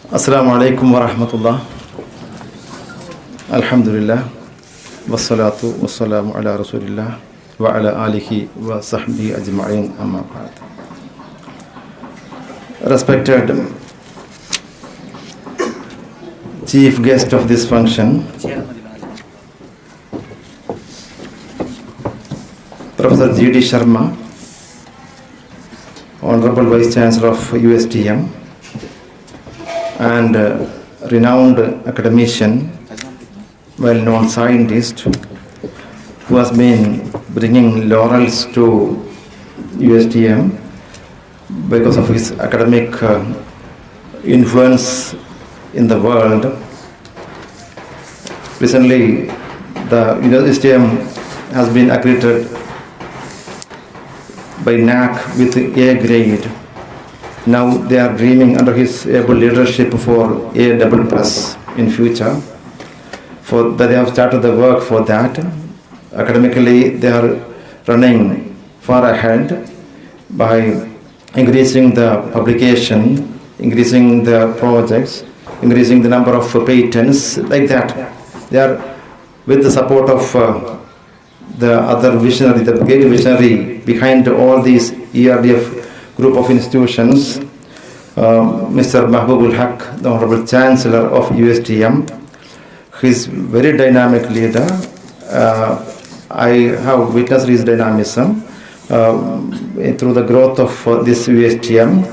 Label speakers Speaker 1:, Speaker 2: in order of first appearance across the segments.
Speaker 1: Assalamu alaikum wa rahmatullah. Alhamdulillah. Wassalatu wassalamu ala rasulillah wa ala alihi wa sahbihi ajma'in amma ba'd. Respected chief guest of this function, Professor G.D. Sharma, Honorable Vice Chancellor of USTM, and renowned academician, well-known scientist, who has been bringing laurels to USTM because of his academic influence in the world. Recently, the USTM has been accredited by NAC with A grade. Now they are dreaming under his able leadership for A++ in future. They have started the work for that. Academically, they are running far ahead by increasing the publication, increasing the projects, increasing the number of patents, like that. They are, with the support of the other visionary, the great visionary behind all these ERDF group of institutions, Mr. Mahbubul Haq, the Honorable Chancellor of USTM. He is very dynamic leader. I have witnessed his dynamism through the growth of this USTM.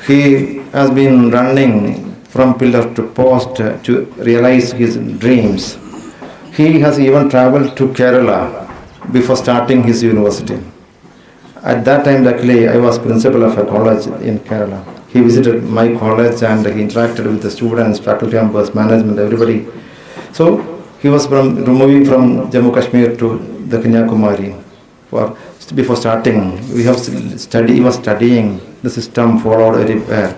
Speaker 1: He has been running from pillar to post to realize his dreams. He has even traveled to Kerala before starting his university. At that time, luckily, I was principal of a college in Kerala. He visited my college and he interacted with the students, faculty members, management, everybody. So he was moving from Jammu Kashmir to the Kanyakumari. Before starting, he was studying the system, followed very well.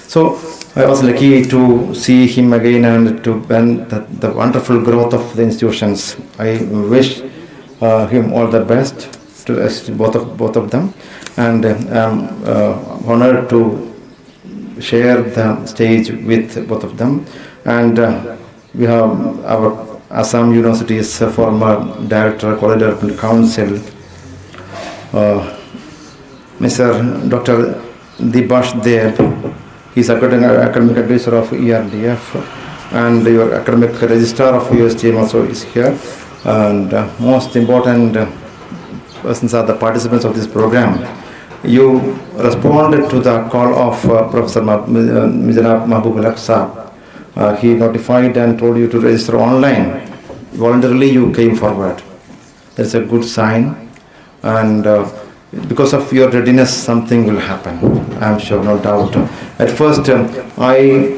Speaker 1: So I was lucky to see him again and to bend the wonderful growth of the institutions. I wish him all the best, to both of them, and I'm honored to share the stage with both of them. And we have our Assam University's former director, College Development Council, Mr. Dr. Basheer. He's academic advisor of ERDF, and your academic registrar of USTM also is here. And most important persons are the participants of this program. You responded to the call of Professor Mahbubul Haq. He notified and told you to register online. Voluntarily you came forward. That's a good sign, and because of your readiness, something will happen, I'm sure, no doubt. At first, I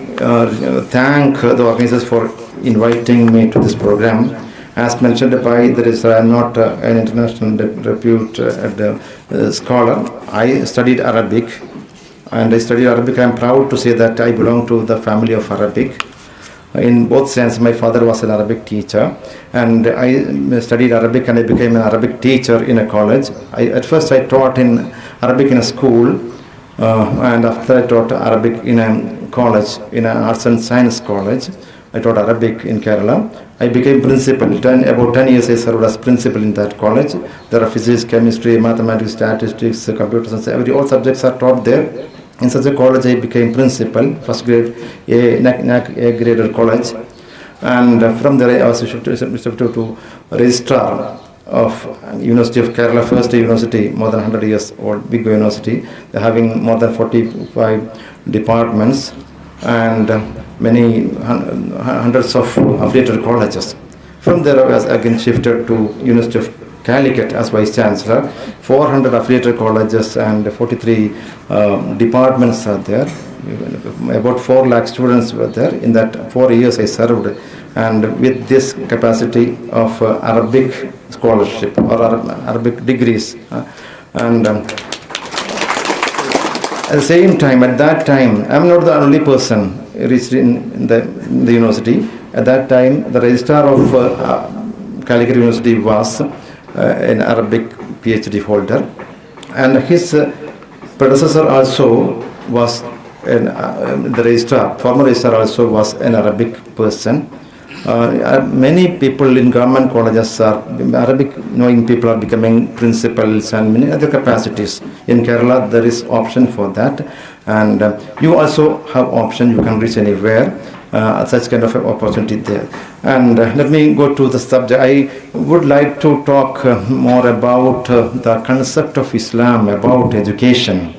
Speaker 1: thank the organizers for inviting me to this program. As mentioned by the registrar, I am not an international repute scholar. I studied Arabic, and I studied Arabic. I am proud to say that I belong to the family of Arabic. In both sense, my father was an Arabic teacher, and I studied Arabic, and I became an Arabic teacher in a college. At first I taught in Arabic in a school, and after I taught Arabic in a college, in an arts and science college. I taught Arabic in Kerala. I became principal. About 10 years I served as principal in that college. There are physics, chemistry, mathematics, statistics, computer science, all subjects are taught there. In such a college I became principal, first grade, A graded college. And from there I was shifted to registrar of University of Kerala, first university, more than 100 years old, big university. They're having more than 45 departments and many hundreds of affiliated colleges. From there I was again shifted to University of Calicut as Vice Chancellor. 400 affiliated colleges and 43 departments are there. About 4 lakh students were there. In that 4 years I served, and with this capacity of Arabic scholarship or Arabic degrees. And at the same time, at that time, I am not the only person reached in the university. At that time, the registrar of Calicut University was an Arabic PhD holder, and his predecessor also was and the registrar, former registrar also was an Arabic person. Many people in government colleges are Arabic knowing people are becoming principals and many other capacities. In Kerala there is option for that, and you also have option, you can reach anywhere, such kind of opportunity there. And let me go to the subject. I would like to talk more about the concept of Islam, about education.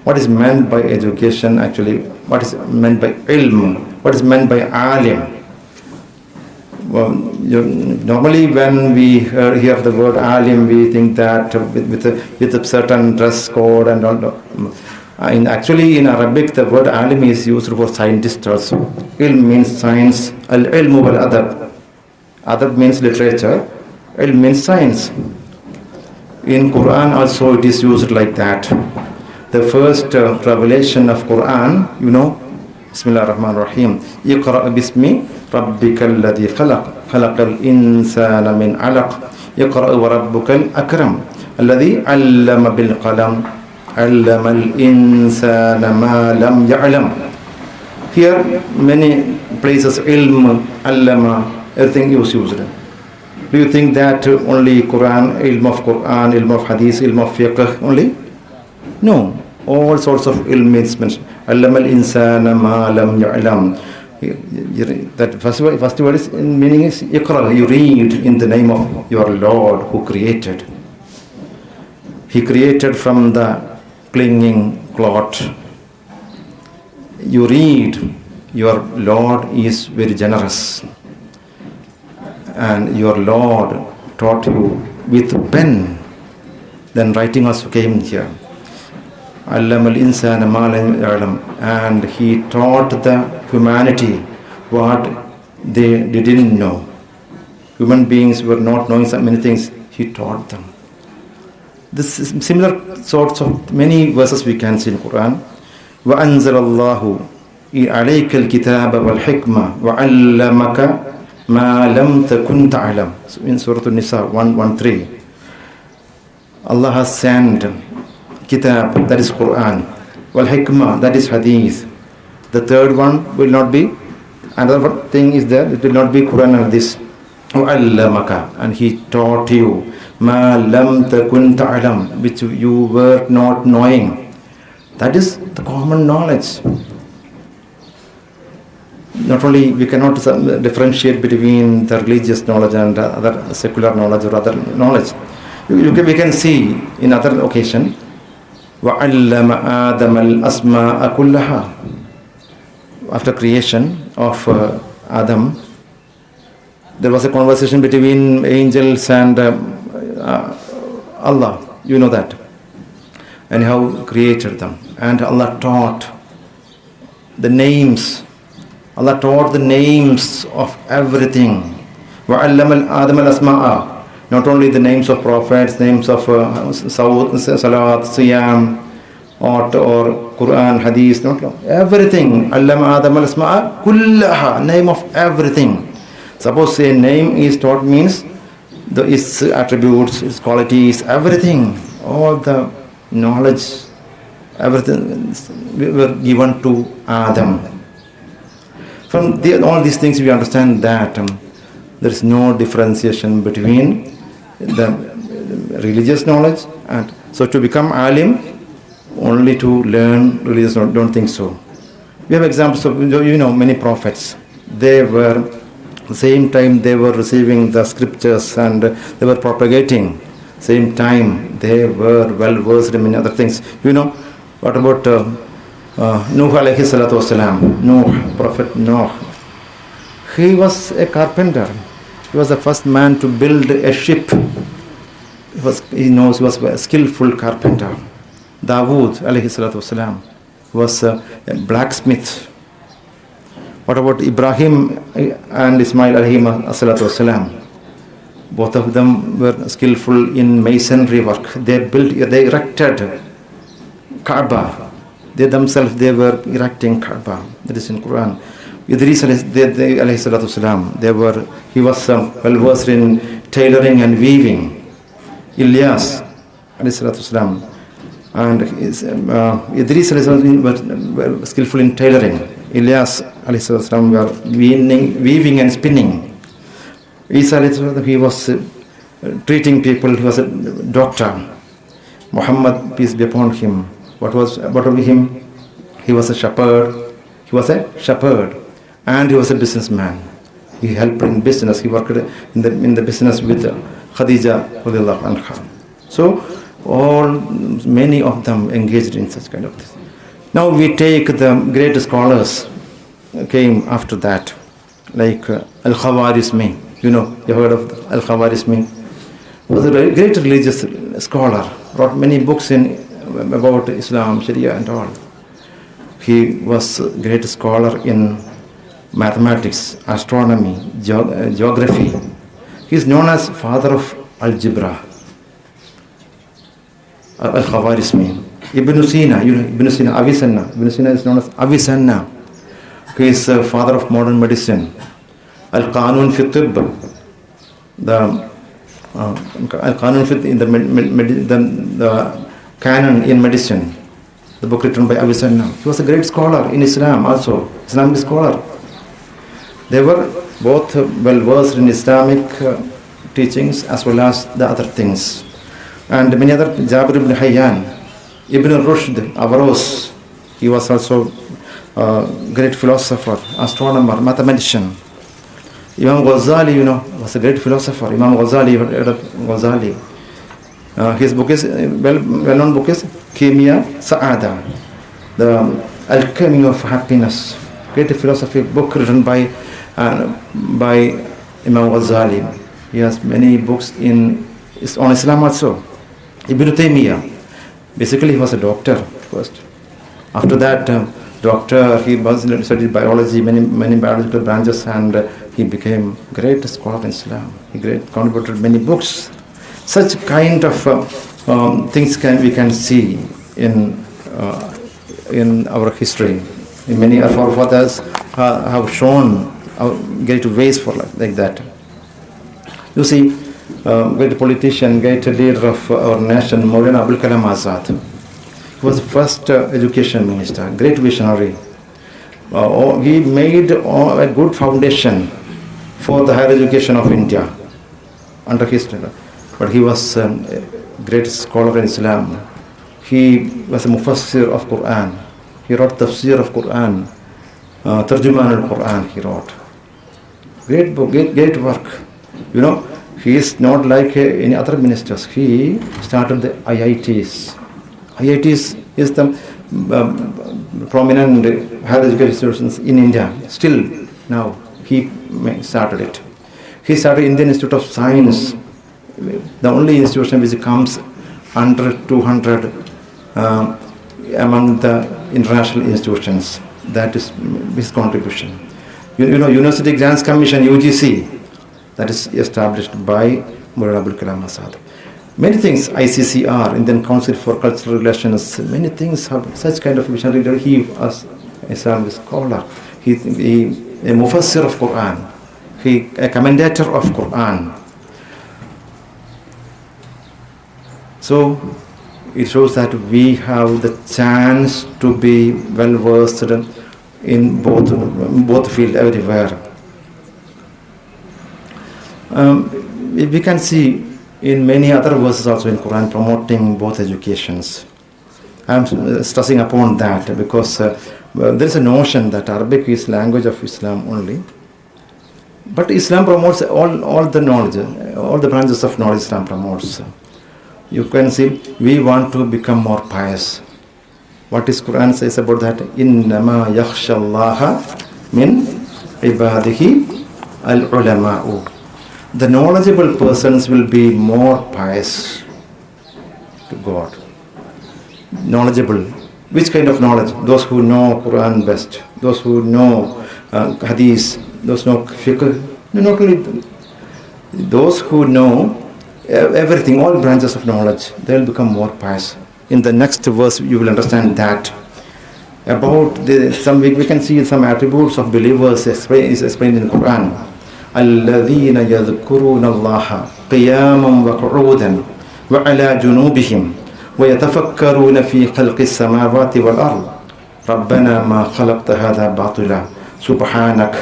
Speaker 1: What is meant by education actually? What is meant by ilm? What is meant by alim? Well, normally when we hear the word alim, we think that with a certain dress code and all. Actually, in Arabic, the word alim is used for scientist also. Ilm means science. Al-ilmu wal-adab. Adab means literature. Ilm means science. In Quran also it is used like that. The first revelation of Quran, you know, Bismillah ar-Rahman ar-Rahim. Iqra' bismi rabbika alladhi khalaq. Khalaqal insana min alaq. Iqra' wa rabbukal akram. Alladhi allama bil qalam. Allama al-insana ma lam ya'lam. Here many places ilm, allama, everything is used. Do you think that only Quran, ilm of Quran, ilm of hadith, ilm of fiqh only? No, all sorts of ilm is mentioned. Allama al-insana ma lam ya'lam. That first word is meaning is iqra, you read in the name of your Lord who created. He created from the clinging cloth. You read, your Lord is very generous, and your Lord taught you with pen. Then writing also came here. Allama al-insana ma lam ya'lam, and he taught the humanity what they didn't know. Human beings were not knowing so many things. He taught them. This is similar sorts of many verses we can see in Quran. وَأَنزَلَ اللَّهُ عَلَيْكَ الْكِتَابَ وَالْحِكْمَةَ وَعَلَّمَكَ مَا لَمْ تَكُنْ تَعْلَمُ. In Surah An-Nisa 113. Allah has sent Kitab, that is Quran, Wal-Hikmah, that is Hadith. The third one will not be, another thing is there, it will not be Quran and this. وَعَلَّمَكَ, and he taught you مَا لَمْ تَكُنْ تَعْلَمُ, which you were not knowing. That is the common knowledge. Not only we cannot differentiate between the religious knowledge and other secular knowledge or other knowledge. We can see in other occasion, وَعَلَّمَ آدَمَ الْأَسْمَاءَ كُلَّهَا. After creation of Adam, there was a conversation between angels and Allah. You know that. And how created them. And Allah taught the names. Allah taught the names of everything. وَعَلَّمَ آدَمَ الْأَسْمَاءَ. Not only the names of prophets, names of Salat, Siyam, or Quran, Hadith, not everything. Allama Adam al-Asma'a kullaha, name of everything. Suppose a name is taught means its attributes, its qualities, everything, all the knowledge, everything were given to Adam. From all these things we understand that there is no differentiation between the religious knowledge and so to become alim only to learn religious knowledge, don't think so. We have examples of many prophets. They were the same time they were receiving the scriptures and they were propagating. Same time they were well versed in many other things. What about Nuh alayhi salatu wasalam? Nuh, Prophet Nuh. He was a carpenter. He was the first man to build a ship. He was a skillful carpenter. Dawood alayhi salatu wasalam was a blacksmith. What about Ibrahim and Ismail alayhi salatu wasalam? Both of them were skillful in masonry work. They erected Kaaba. They themselves were erecting Kaaba. That is in Quran. Idris alayhi salatu wasalam, he was well versed in tailoring and weaving. Ilyas alayhi salatu wasalam. And Idris was skillful in tailoring. Ilyas alayhi were weaving and spinning. Isa he was treating people. He was a doctor. Muhammad, peace be upon him, what was him? He was a shepherd. And he was a businessman. He helped in business. He worked in the business with Khadija radiallahu anha. So many of them engaged in such kind of things. Now we take the great scholars came after that, like Al-Khawarizmi. You heard of Al-Khawarizmi? Was a very great religious scholar, wrote many books about Islam, Sharia and all. He was a great scholar in mathematics, astronomy, geography. He is known as father of algebra. Al-Khawarizmi. Ibn Sina, Ibn Sina, Avicenna. Ibn Sina is known as Avicenna. He is father of modern medicine. Al-Qanun fi Tibb. The Al-Qanun fi the canon in medicine. The book written by Avicenna. He was a great scholar in Islam also. Islamic scholar. They were both well versed in Islamic teachings as well as the other things. And many other, Jabir ibn Hayyan, Ibn Rushd, Averroes, he was also a great philosopher, astronomer, mathematician. Imam Ghazali, was a great philosopher. Imam Ghazali, his book is, well-known book is Kimia Sa'ada, the Alchemy of Happiness. Great philosophy book written by Imam Ghazali. He has many books on Islam also. Ibn Taymiyyah, basically he was a doctor first. After that, doctor, he studied biology, many biological branches, and he became great scholar in Islam. He contributed many books. Such kind of things we can see in our history. Many of our fathers have shown great ways for like that. You see, great politician, great leader of our nation, Maulana Abul Kalam Azad. He was the first education minister, great visionary. He made a good foundation for the higher education of India under his tenure. But he was a great scholar in Islam. He was a mufassir of Quran. He wrote tafsir of Quran, Tarjuman al-Quran he wrote. Great book, great work. He is not like any other ministers. He started the IITs. IITs is the prominent higher education institutions in India. Still now, he started it. He started Indian Institute of Science, the only institution which comes under 200 among the international institutions. That is his contribution. University Exams Commission, UGC, that is established by Maulana Abul Kalam Azad. Many things, ICCR, Indian Council for Cultural Relations, many things have such kind of visionary leader. He was a Islamic scholar. He a mufassir of Quran. He a commentator of Quran. So it shows that we have the chance to be well versed in both fields everywhere. We can see in many other verses also in Quran promoting both educations. I am stressing upon that because there is a notion that Arabic is language of Islam only. But Islam promotes all the knowledge, all the branches of knowledge Islam promotes. You can see we want to become more pious. What is Quran says about that? Innama yakhshallaha min ibadihi al-ulama'u. The knowledgeable persons will be more pious to God. Knowledgeable. Which kind of knowledge? Those who know Quran best. Those who know Hadith. Those who know fiqh. Not only those who know everything, all branches of knowledge, they will become more pious. In the next verse, you will understand that. About we can see some attributes of believers is explained in the Quran. الذين يذكرون الله قياما وقعودا وعلى جنوبهم ويتفكرون في خلق السماوات والأرض ربنا ما خلقت هذا باطلا سبحانك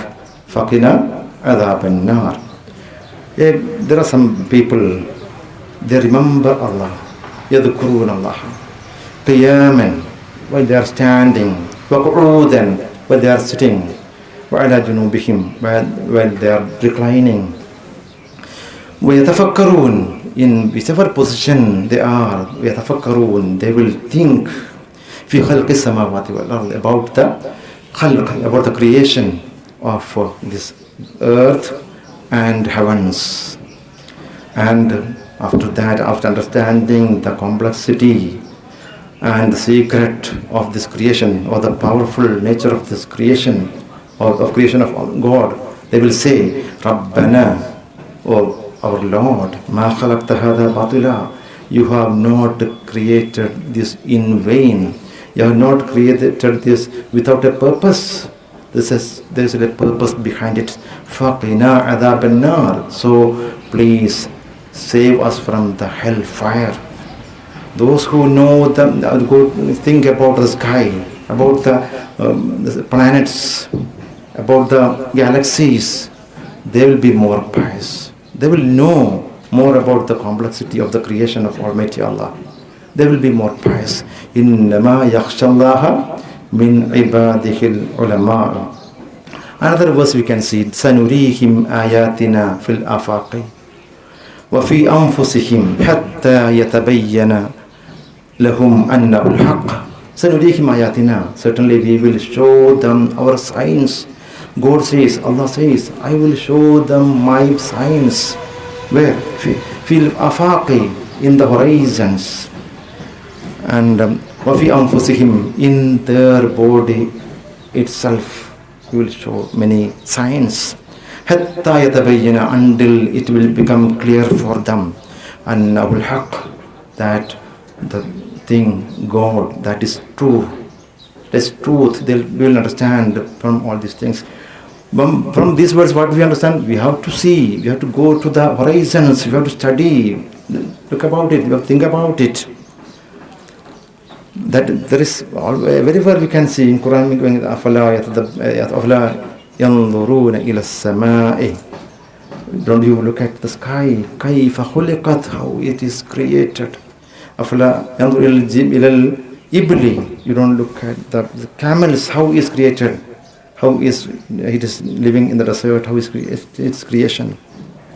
Speaker 1: فقنا عذاب النار. There are some people, they remember Allah, يذكرون الله قياما while they are standing, وقعودا while they are sitting, وعلى جنوبهم while they are reclining. ويتفكرون, in whichever position they are, يتفكرون, they will think في خلق السماوات والأرض, about the خلق, about the creation of this earth and heavens. And after that, after understanding the complexity and the secret of this creation, or the powerful nature of this creation, or of creation of God, they will say, Rabbana, oh our Lord, ma khalaqta hadha batila, you have not created this in vain, you have not created this without a purpose. There is a purpose behind it. Faqina adhab an-nar, so please save us from the hellfire. Those who know go think about the sky, about the planets, about the galaxies, they will be more pious. They will know more about the complexity of the creation of Almighty Allah. They will be more pious. Innama yakhshallaha min ibadihil ulama. Another verse we can see, sanurihim ayatina fil afaqi wa fi anfusihim hatta yatabayyana lahum anna al-haqq. Sanurihim ayatina, certainly we will show them our signs. God says, Allah says, I will show them my signs. Where? Fil afaqi, in the horizons. And wafi anfusihim, in their body itself, he will show many signs. Hatta yatabayyana, until it will become clear for them. And abul haq, that the thing, God, that is true. That's truth. They will understand from all these things. From these words, what we understand, we have to see, we have to go to the horizons, we have to study, look about it, we have to think about it. That there is wherever we can see in Quran, أَفَلَا يَنْظُرُونَ إِلَى السَّمَاءِ. Don't you look at the sky, كَيْفَ خُلِقَتْ, how it is created. أَفَلَا يَنْظُرُ إِلَى الْإِبْلِ, you don't look at the camels, how it is created, how it is living in the desert, how is its creation.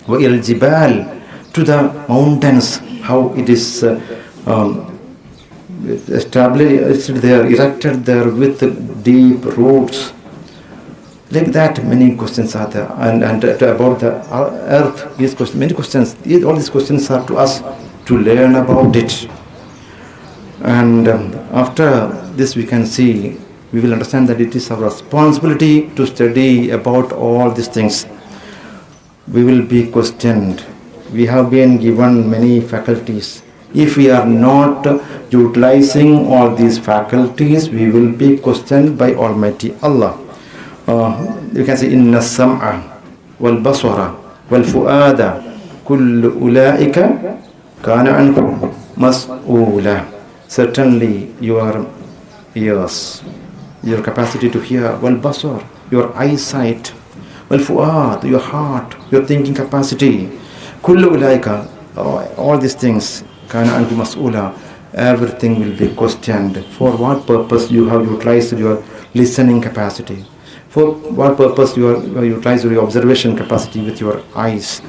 Speaker 1: وَإِلَى الْجِبَالِ, to the mountains, how it is established there, erected there with deep roots. Like that, many questions are there. And about the earth, these questions, many questions. All these questions are to us to learn about it. And after this, we can see, we will understand that it is our responsibility to study about all these things. We will be questioned. We have been given many faculties. If we are not utilizing all these faculties, we will be questioned by Almighty Allah. You can say, Inna sam'a wal basara wal fu'ada kullu ulaika kana anhu mas'ula. Certainly your ears, your capacity to hear, wal basar, your eyesight, wal fu'ad, your heart, your thinking capacity, kullu ulaika, all these things, kana anhu mas'ula, everything will be questioned. For what purpose you have utilized your listening capacity? For what purpose you have utilized your observation capacity with your eyes?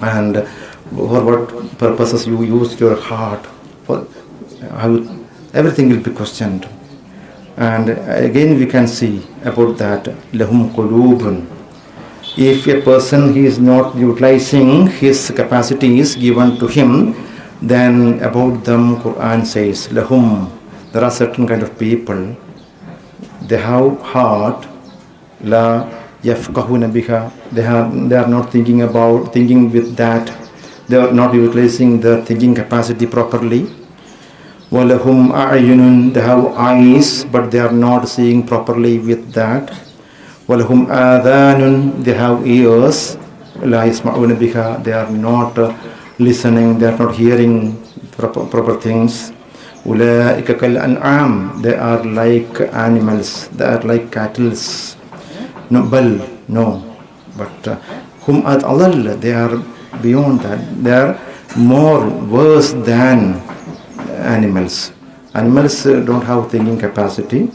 Speaker 1: And for what purposes you used your heart? For everything will be questioned. And again we can see about that, lahum qulubun. If a person he is not utilizing his capacities given to him, then about them Quran says, lahum, there are certain kind of people, they have heart, la yafqahuna biha, they are not thinking with that, they are not utilizing their thinking capacity properly. Walahum a'yunun, they have eyes but they are not seeing properly with that. Walahum adhanun, they have ears, la yasma'una biha, they are not listening, they are not hearing proper things. أولئك كالأنعام, they are like animals, they are like cattle. No, bal, no, but hum adallal, they are beyond that, they are more worse than animals. Animals don't have thinking capacity,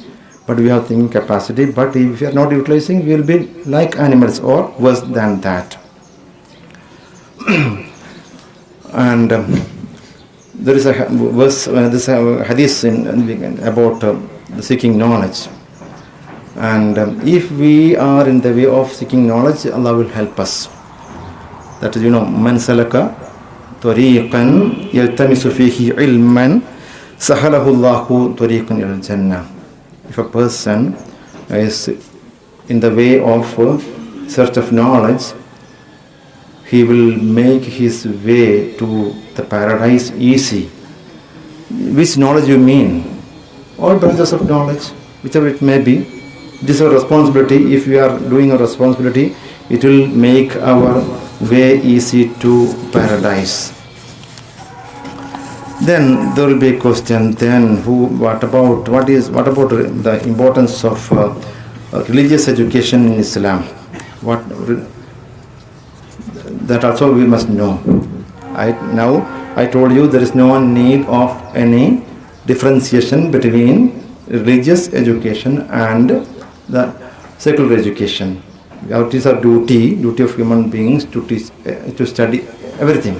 Speaker 1: but we have thinking capacity, but if we are not utilizing, we will be like animals or worse than that. And there is a verse, this hadith about seeking knowledge. And if we are in the way of seeking knowledge, Allah will help us. That is, man salaka tariqan yaltamisu fihi ilman sahalahu Allahu tariqan ila jannah. If a person is in the way of search of knowledge, he will make his way to the paradise easy. Which knowledge you mean? All branches of knowledge, whichever it may be. This is our responsibility. If we are doing a responsibility, it will make our way easy to paradise. Then there will be a question. Then what about the importance of religious education in Islam? That also we must know. I told you there is no need of any differentiation between religious education and the secular education. It is our duty of human beings to teach, to study everything.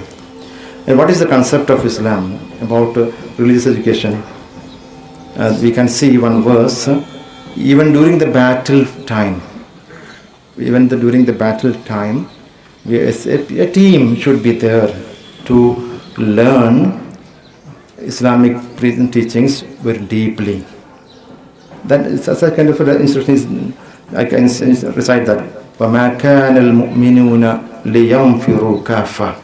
Speaker 1: And what is the concept of Islam about religious education? We can see one verse. Even during the battle time, a team should be there to learn Islamic teachings very deeply. That is a kind of instruction. I can recite that. وَمَا كَانَ الْمُؤْمِنُونَ لِيَنْفِرُوا كَافَّةً.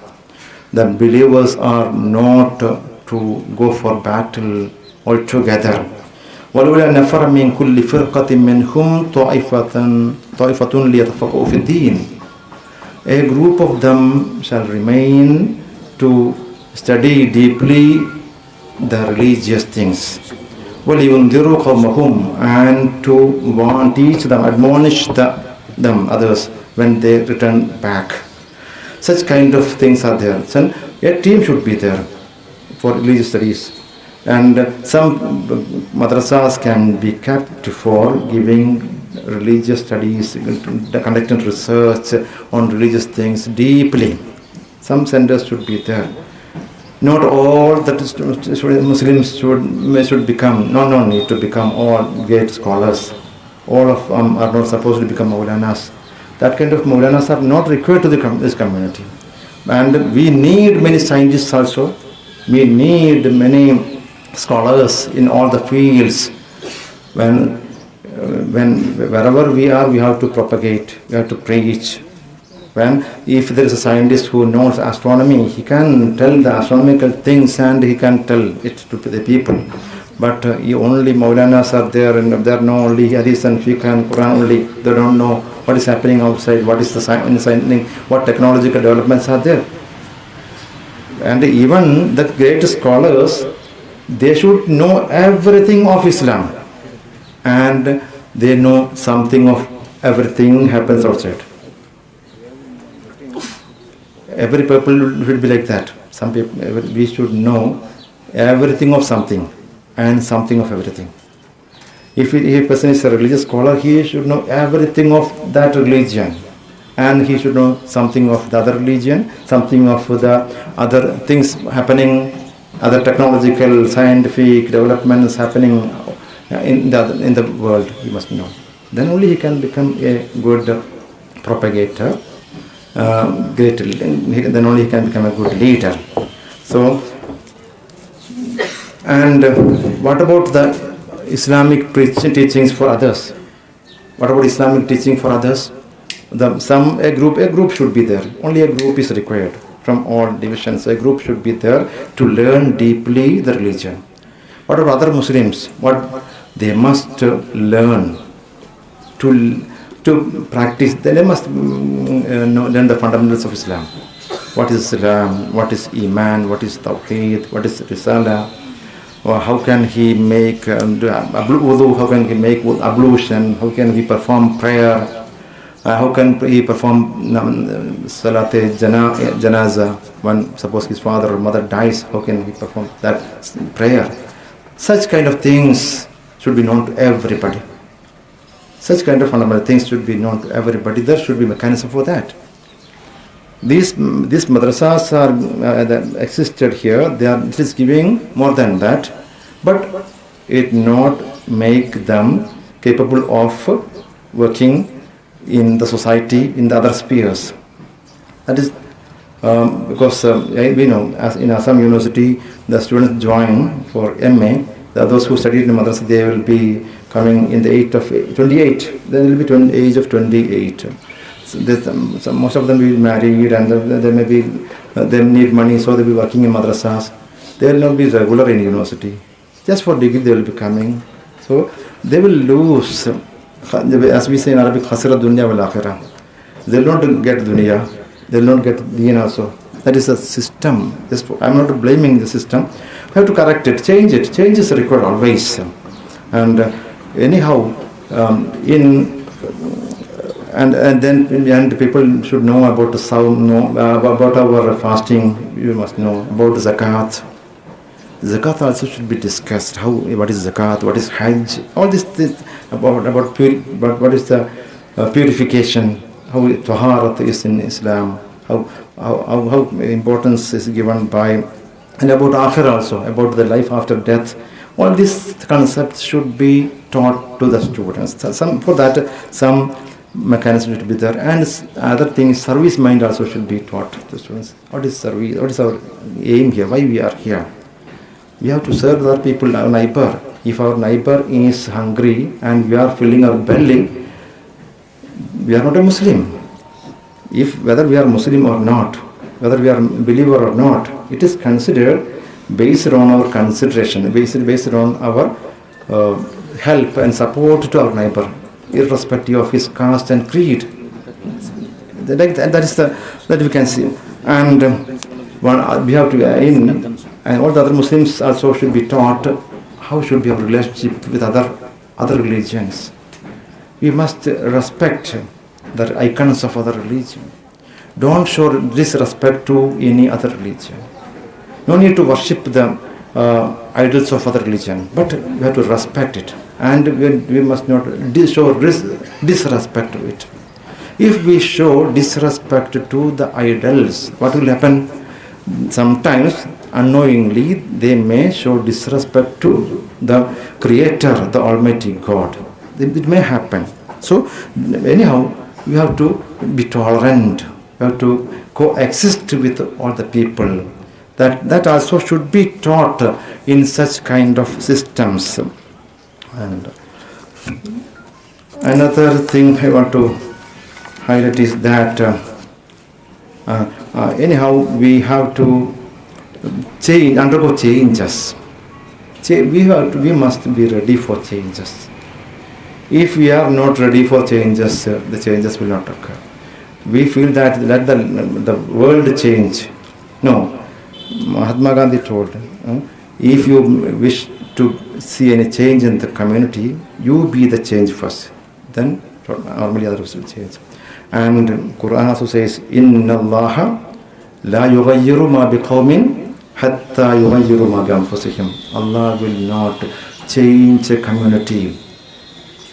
Speaker 1: The believers are not to go for battle altogether. وَلَوْلَا نَفَرَ مِنْ كُلِّ فِرْقَةٍ مِّنْهُمْ طَائِفَةٌ لِيَتَفَقَّهُوا فِي الدِّينِ. A group of them shall remain to study deeply the religious things. وَلِيُنْذِرُوا قَوْمَهُمْ, and to teach them, admonish them, others, when they return back. Such kind of things are there. So a team should be there for religious studies. And some madrasas can be kept for giving religious studies, conducting research on religious things deeply. Some centers should be there. Not all that Muslims should become, no need to become all great scholars. All of them are not supposed to become Maulanas. That kind of Maulanas are not required to this community. And we need many scientists also. We need many scholars in all the fields. Wherever we are, we have to propagate, we have to preach. If there is a scientist who knows astronomy, he can tell the astronomical things and he can tell it to the people. But only Maulanas are there, and there are no only Hadith and Fiqh and Quran only. They don't know what is happening outside, what is the science, what technological developments are there. And even the great scholars, they should know everything of Islam. And they know something of everything happens outside. Every people should be like that. Some people, we should know everything of something and something of everything. If a person is a religious scholar, he should know everything of that religion, and he should know something of the other religion, something of the other things happening, other technological, scientific developments happening in the world. He must know. Then only he can become a good propagator. Then only he can become a good leader. So, and what about the Islamic teachings for others? What about Islamic teaching for others? A group should be there. Only a group is required from all divisions. A group should be there to learn deeply the religion. What about other Muslims? What they must learn to practice. They must learn the fundamentals of Islam. What is Islam? What is Iman? What is Tawheed? What is Risala? or how can he make wudu, how can he make ablution, how can he perform prayer, how can he perform salat janaza when suppose his father or mother dies, how can he perform that prayer. Such kind of things should be known to everybody. Such kind of fundamental things should be known to everybody. There should be mechanism for that. These madrasas are that existed here. It is giving more than that, but it not make them capable of working in the society, in the other spheres. That is because we know, as in Assam University, the students join for MA. Those who studied in madrasa, they will be coming in the age of 28. They will be age of 28. So most of them will be married, and they may be they need money, so they will be working in madrasas. They will not be regular in university. Just for degree they will be coming. So they will lose, as we say in Arabic, khasira dunya wal akhirah. They will not get dunya. They will not get deen also. That is a system. I am not blaming the system. We have to correct it, change it. Change is required always. And anyhow, then people should know about the Saum, about our fasting. You must know about zakat. Zakat also should be discussed. What is zakat? What is Hajj? All this about what is the purification? How taharat is in Islam? How importance is given by, and about akhirah also, about the life after death. All these concepts should be taught to the students. For that, some mechanism should be there, and other things, service mind also should be taught to the students. What is service? What is our aim here? Why we are here? We have to serve other people, our neighbor. If our neighbor is hungry and we are filling our belly, we are not a Muslim. Whether we are Muslim or not, whether we are believer or not, it is considered based on our consideration, based on our help and support to our neighbor, irrespective of his caste and creed. That is that we can see. And we have to and all the other Muslims also should be taught how should be our relationship with other religions. We must respect the icons of other religion. Don't show disrespect to any other religion. No need to worship the idols of other religion, but we have to respect it, and we must not show disrespect to it. If we show disrespect to the idols, what will happen? Sometimes unknowingly they may show disrespect to the Creator, the Almighty God. It may happen. So anyhow, we have to be tolerant. We have to coexist with all the people. That also should be taught in such kind of systems. And another thing I want to highlight is that anyhow we have to undergo changes. We must be ready for changes. If we are not ready for changes, the changes will not occur. We feel that let the world change. No. Mahatma Gandhi told, if you wish to see any change in the community, you be the change first. Then normally others will change. And Quran also says, Inna Allaha la yughayyiru ma biqawmin hatta yughayyiru ma bi anfusihim. Allah will not change a community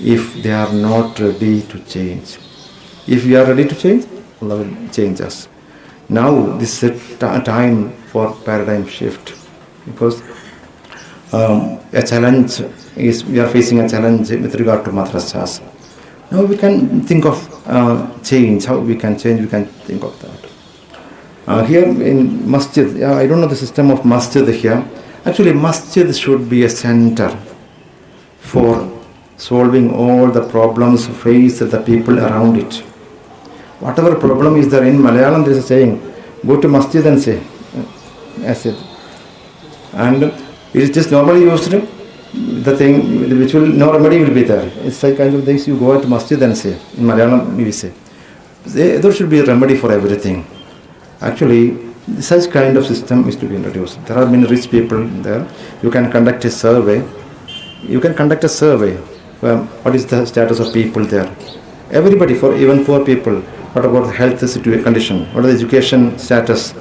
Speaker 1: if they are not ready to change. If we are ready to change, Allah will change us. Now this is a time for paradigm shift, because a challenge is, we are facing a challenge with regard to madrasas. Now we can think of change, how we can change, we can think of that. Here in masjid, I don't know the system of masjid here. Actually, masjid should be a center for solving all the problems faced the people around it. Whatever problem is there, in Malayalam there is a saying, go to masjid and say, acid. And it is just normally used, the thing which will, no remedy will be there. It's like kind of things you go to masjid and say. In Malayalam we say. There should be a remedy for everything. Actually, Such kind of system is to be introduced. There are many rich people there. You can conduct a survey. What is the status of people there? Everybody, for even poor people. What about the health condition? What is the education status?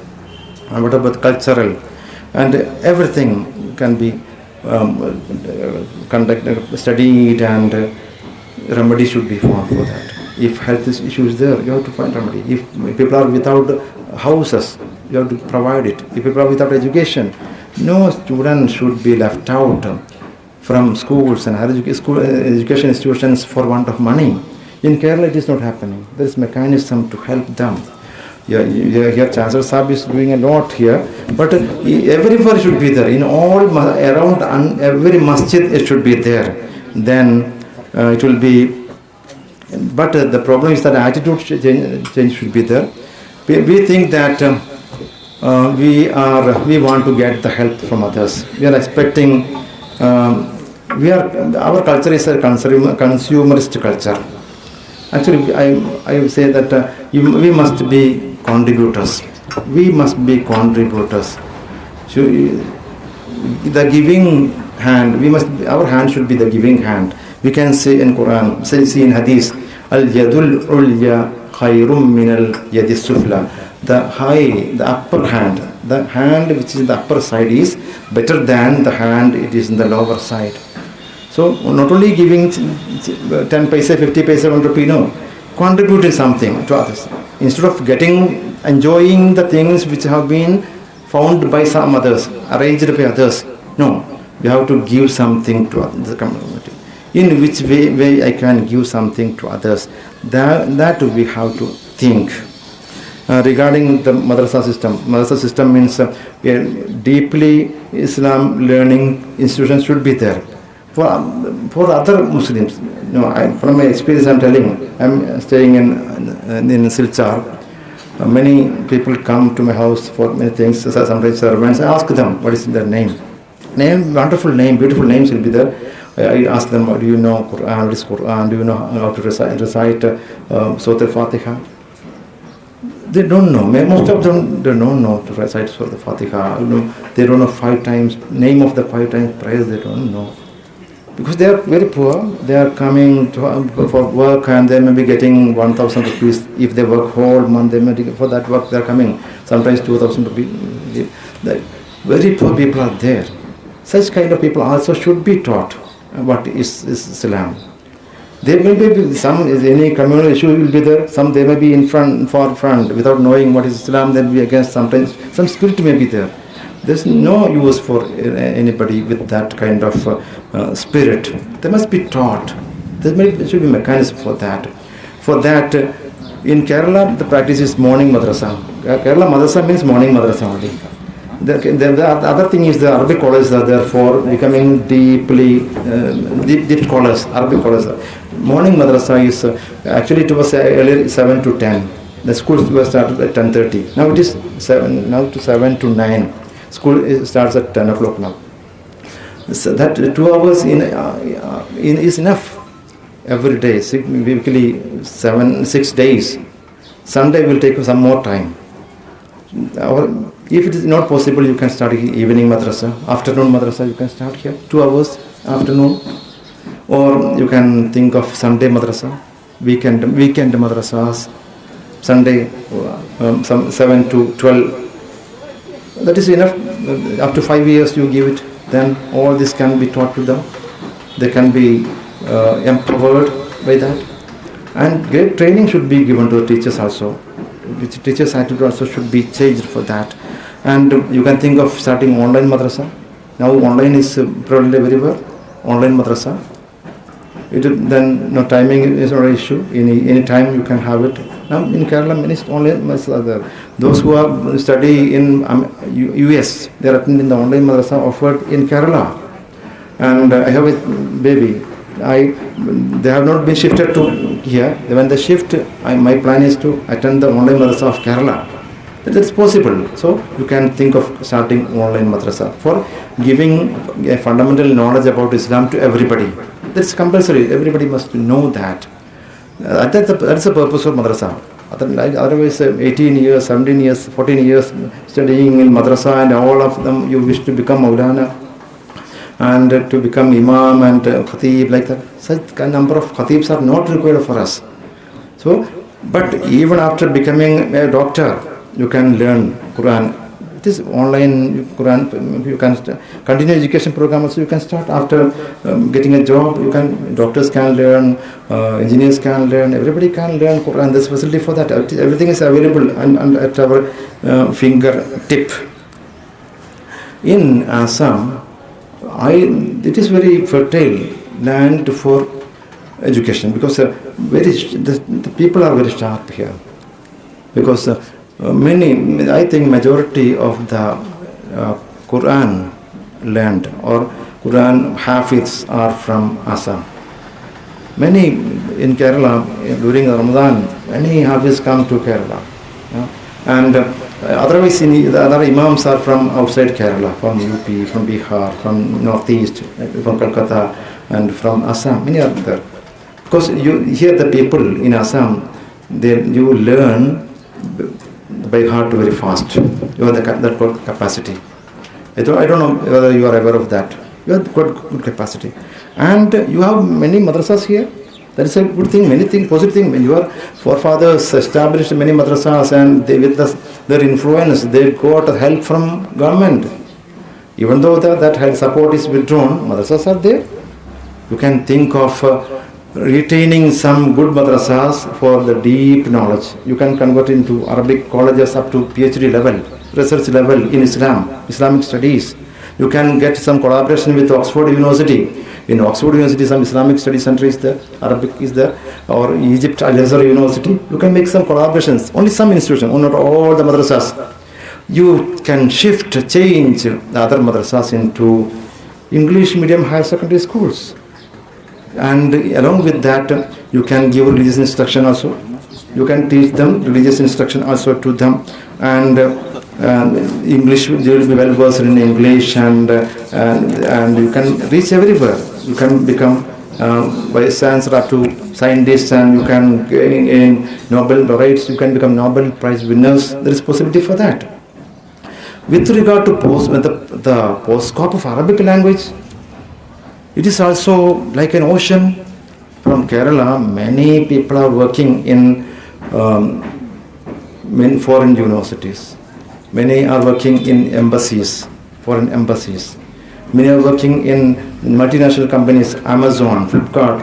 Speaker 1: And what about cultural? And everything can be studied, and remedy should be found for that. If health issue is there, you have to find remedy. If people are without houses, you have to provide it. If people are without education, no student should be left out from schools and higher education institutions for want of money. In Kerala, it is not happening. There is mechanism to help them. Here Chancellor Saab is doing a lot here, but everywhere should be there. In all around every masjid, it should be there. Then it will be. But the problem is that attitude change should be there. We think that we want to get the help from others. We are expecting. Our culture is a consumerist culture. Actually, I would say that we must be contributors. We must be contributors. So, the giving hand. Our hand should be the giving hand. We can say in Quran, see in Hadith, al yadul ulya khayrum min al yadis sufla. The upper hand, the hand which is in the upper side is better than the hand it is in the lower side. So not only giving 10 paise, 50 paise, 1 rupee, no, contributing something to others. Instead of enjoying the things which have been found by some others, arranged by others, no, you have to give something to the community. In which way I can give something to others, that we have to think. Regarding the madrasa system means deeply Islam learning institutions should be there. For other Muslims, from my experience I'm telling, I'm staying in Silchar. Many people come to my house for many things. Sometimes servants, I ask them what is their name. Wonderful name, beautiful names will be there. I ask them, do you know Quran? What is Quran? Do you know how to recite Surah Al-Fatiha? They don't know. Most of them don't know to recite Surah Al-Fatiha. They don't know 5 times, name of the 5 times prayers, they don't know. Because they are very poor, they are coming for work and they may be getting 1,000 rupees. If they work whole month, they may for that work they are coming. Sometimes 2,000 rupees. Very poor people are there. Such kind of people also should be taught what is Islam. There may be any communal issue will be there. Some they may be in front without knowing what is Islam. Then be against. Sometimes some spirit may be there. There's no use for anybody with that kind of spirit. They must be taught. There should be mechanism for that. For that, in Kerala, the practice is morning madrasa. Kerala madrasa means morning madrasa only. The other thing is the Arabic scholars are there for becoming deep scholars, Arabic scholars. Morning madrasa is actually it was earlier 7 to 10. The schools were started at 10:30. Now it is 7 to 9. School starts at 10 o'clock now. So that 2 hours is enough every day. Weekly 6 days. Sunday will take some more time. Or if it is not possible, you can start evening madrasa, afternoon madrasa. You can start here 2 hours afternoon, or you can think of Sunday madrasa, weekend madrasas. Sunday some 7 to 12. That is enough. Up to 5 years you give it, then all this can be taught to them. They can be empowered by that. And great training should be given to the teachers also. Which teachers' attitude also should be changed for that. And you can think of starting online madrasa. Now online is probably everywhere. Online madrasa. Then no timing is not an issue. Any time you can have it. Now in Kerala, many online madrasa are there. Those who are study in US, they are attending the online madrasa offered in Kerala. And I have a baby. They have not been shifted to here. When they shift, my plan is to attend the online madrasa of Kerala. That is possible. So you can think of starting online madrasa for giving a fundamental knowledge about Islam to everybody. That's compulsory. Everybody must know that. That's the purpose of madrasa. Otherwise, 18 years, 17 years, 14 years studying in madrasa, and all of them you wish to become Maulana and to become Imam and Khatib, like that. Such a number of Khatibs are not required for us. So, but even after becoming a doctor, you can learn Quran. It is online Quran. You can continue education program also. You can start after getting a job. Doctors can learn, engineers can learn. Everybody can learn Quran. There's facility for that. Everything is available and at our fingertip. In Assam, it is very fertile land for education because the people are very sharp here. Because I think majority of the Quran land or Quran Hafiz are from Assam. Many in Kerala during Ramadan, many Hafiz come to Kerala. And otherwise, the other Imams are from outside Kerala, from UP, from Bihar, from Northeast, from Calcutta, and from Assam. Many are there. Because you hear the people in Assam, you learn by heart very fast. You have that good capacity. I don't know whether you are aware of that. You have good capacity. And you have many madrasas here. That is a good thing, many things, positive thing. When your forefathers established many madrasas and with their influence, they got help from government. Even though that help support is withdrawn, madrasas are there. You can think of retaining some good madrasas for the deep knowledge. You can convert into Arabic colleges up to PhD level, research level in Islamic studies. You can get some collaboration with Oxford University. In Oxford University, some Islamic Studies Center is there, Arabic is there, or Egypt Al-Azhar University. You can make some collaborations. Only some institutions, not all the madrasas. You can change the other madrasas into English medium higher secondary schools. And along with that, you can give religious instruction also. You can teach them religious instruction also to them. And English, they will be well versed in English, and you can reach everywhere. You can become vice chancellor up to scientists, and you can gain Nobel laureates. You can become Nobel Prize winners. There is possibility for that. With regard to the scope of Arabic language, it is also like an ocean. From Kerala, many people are working in foreign universities. Many are working in embassies, foreign embassies. Many are working in multinational companies, Amazon, Flipkart,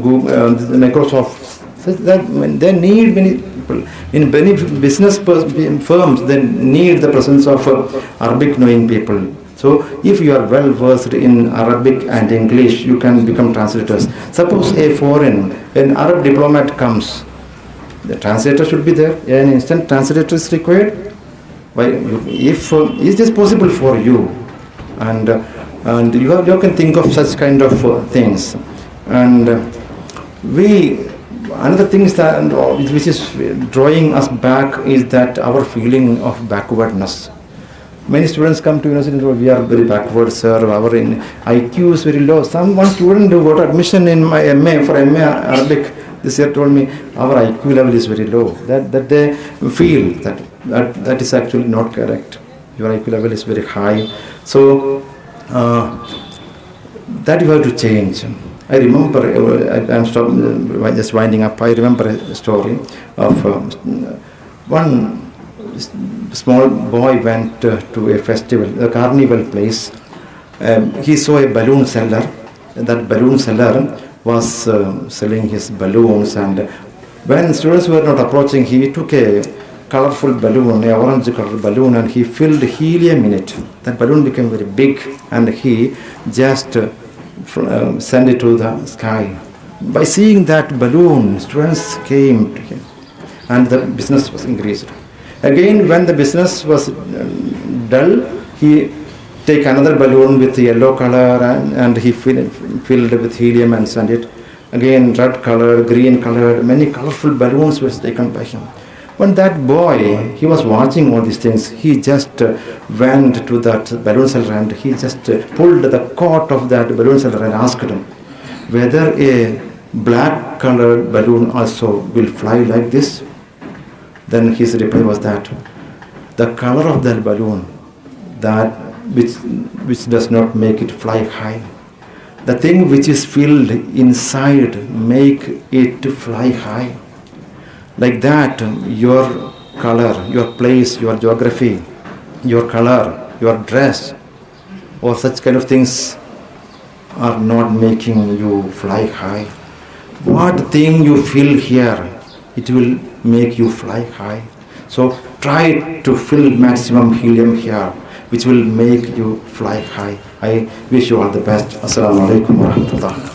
Speaker 1: Google, Microsoft. So that they need many people. In many business firms, they need the presence of Arabic knowing people. So if you are well versed in Arabic and English, you can become translators. Suppose an Arab diplomat comes, the translator should be there. An instant translator is required. If is this possible for you, and you can think of such kind of things. And another thing is that which is drawing us back is that our feeling of backwardness. Many students come to university and we are very backward, sir. Our IQ is very low. One student who got admission in my MA for MA Arabic this year told me our IQ level is very low. That they feel that is actually not correct. Your IQ level is very high. So that you have to change. I remember, I'm just winding up. I remember a story of one small boy went to a festival, a carnival place. He saw a balloon seller. That balloon seller was selling his balloons, and when students were not approaching, he took a colorful balloon, a orange colored balloon, and he filled helium in it. That balloon became very big, and he just sent it to the sky. By seeing that balloon, students came to him, and the business was increased. Again, when the business was dull, he take another balloon with yellow color, and he filled with helium and sent it. Again, red color, green color, many colorful balloons were taken by him. When that boy, he was watching all these things, he just went to that balloon seller and he just pulled the coat of that balloon seller and asked him whether a black colored balloon also will fly like this. Then his reply was that the color of the balloon, that which does not make it fly high. The thing which is filled inside make it to fly high. Like that, your color, your place, your geography, your color, your dress, or such kind of things are not making you fly high. What thing you feel here, it will make you fly high. So try to fill maximum helium here, which will make you fly high. I wish you all the best. Assalamu alaikum wa rahmatullah.